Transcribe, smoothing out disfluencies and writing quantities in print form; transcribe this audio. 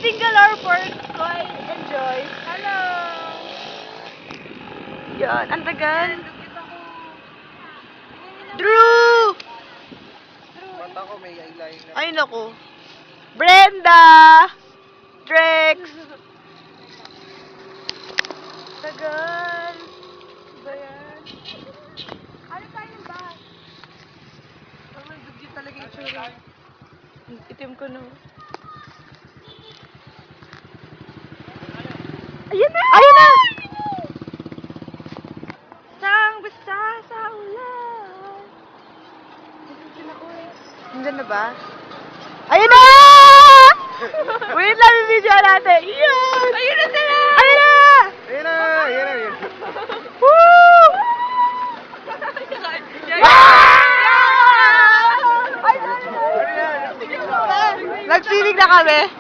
Visiting galore for Koy and Joy. Hello! Yan, ang tagal. Drew! Mata ko may eyeliner. Ay, naku. Brenda! Drex! Tagal. Ba yan? Ano tayo ba? Oh my God, yun talaga yung tsura. Itim ko na. Ayun na! Ayun na! Sang basta sa ulan. Nandiyan na ba? Ayun na! Wait lang, video natin. Yan! Ayun na sila! Ayun na! Ayun na! Ayun na! Ayun na! Woo! Nagsinig na kami.